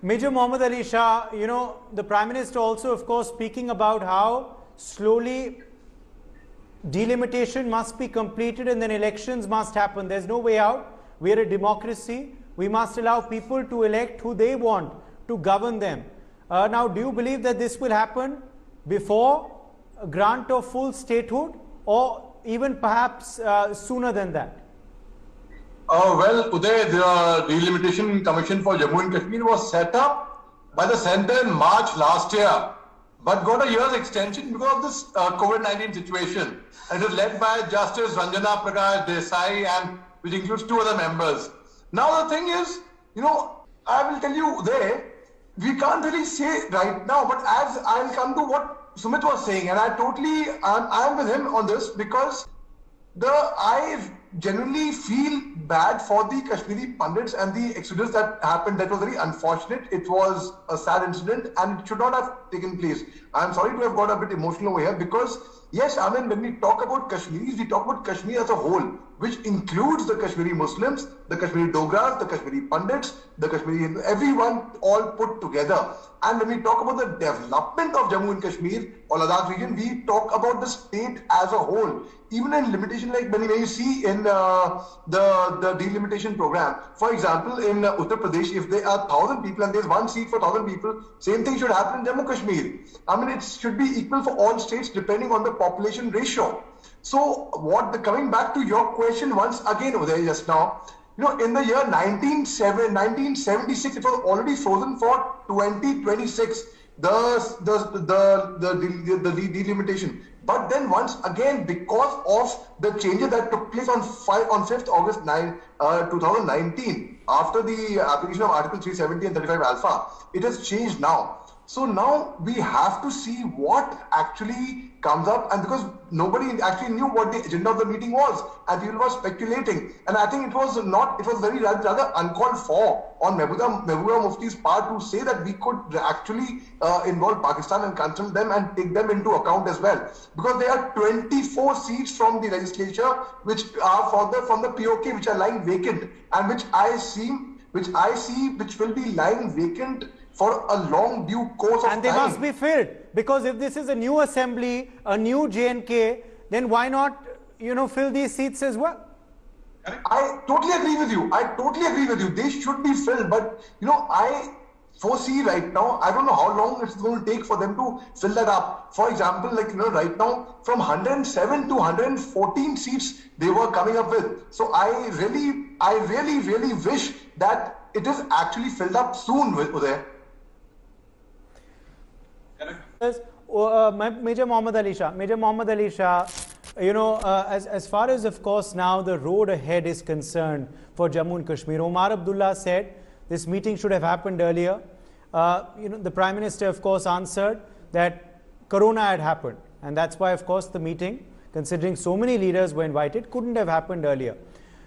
Major Mohammad Ali Shah, you know, the Prime Minister also, of course, speaking about how slowly delimitation must be completed and then elections must happen. There's no way out. We are a democracy. We must allow people to elect who they want to govern them. Now, do you believe that this will happen before a grant of full statehood or even perhaps sooner than that? Well, Uday, the Delimitation Commission for Jammu and Kashmir was set up by the centre in March last year, but got a year's extension because of this COVID-19 situation. And it is led by Justice Ranjana Prakash Desai, and which includes 2 other members. Now the thing is, you know, I will tell you Uday, we can't really say right now, but as I'll come to what Sumit was saying, and I'm with him on this, because I genuinely feel bad for the Kashmiri Pandits and the exodus that happened. That was very unfortunate. It was a sad incident and it should not have taken place. I'm sorry to have got a bit emotional over here, because yes, I mean, when we talk about Kashmiris, we talk about Kashmir as a whole, which includes the Kashmiri Muslims, the Kashmiri Dogras, the Kashmiri Pandits, the Kashmiri Hindu, everyone all put together. And when we talk about the development of Jammu and Kashmir or Ladakh region, we talk about the state as a whole. Even in limitation, like when you see in the delimitation program, for example, in Uttar Pradesh, if there are 1,000 people and there's 1 seat for 1,000 people, same thing should happen in Jammu Kashmir. I mean, it should be equal for all states depending on the population ratio. So, coming back to your question once again over there just now, you know, in the year 1976, it was already frozen for 2026. The delimitation. But then once again, because of the changes that took place on 5th August 2019, after the application of Article 370 and 35 Alpha, it has changed now. So now we have to see what actually comes up, and because nobody actually knew what the agenda of the meeting was, and people were speculating, and I think it was very rather uncalled for on Mehbooba Mufti's part to say that we could actually involve Pakistan and confront them and take them into account as well, because there are 24 seats from the legislature which are from the POK which are lying vacant, and which will be lying vacant for a long due course of time. And they must be filled, because if this is a new assembly, a new J&K, then why not, you know, fill these seats as well? I totally agree with you. They should be filled, but you know, I foresee right now, I don't know how long it's going to take for them to fill that up. For example, like, you know, right now from 107 to 114 seats they were coming up with. So I really wish that it is actually filled up soon with Uday. Major Mohammad Ali Shah, you know, as far as, of course, now the road ahead is concerned for Jammu and Kashmir, Omar Abdullah said this meeting should have happened earlier. You know, the Prime Minister, of course, answered that Corona had happened, and that's why, of course, the meeting, considering so many leaders were invited, couldn't have happened earlier.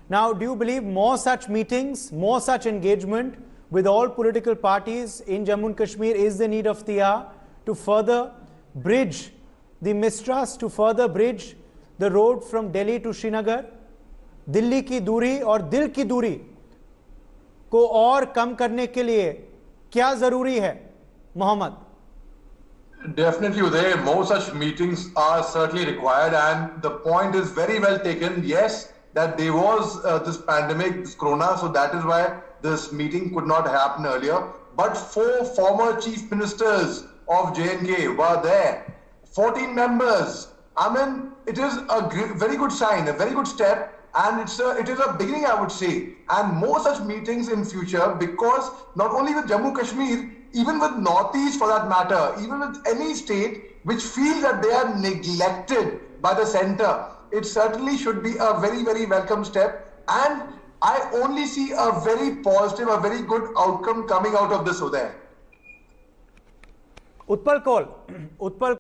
Now, do you believe more such meetings, more such engagement with all political parties in Jammu and Kashmir is the need of the hour to further bridge the mistrust, to further bridge the road from Delhi to Srinagar? Delhi की दूरी और दिल की दूरी को और कम करने के लिए क्या जरूरी है, Mohammad? Definitely, Uday, more such meetings are certainly required, and the point is very well taken. Yes, that there was this pandemic, this Corona, so that is why this meeting could not happen earlier. But 4 former chief ministers of J&K were there, 14 members. I mean, it is a very good sign, a very good step, and it is a beginning, I would say, and more such meetings in future, because not only with Jammu Kashmir, even with Northeast for that matter, even with any state which feels that they are neglected by the center, it certainly should be a very, very welcome step. And I only see a very positive, a very good outcome coming out of this, Uday. Utpal Koul.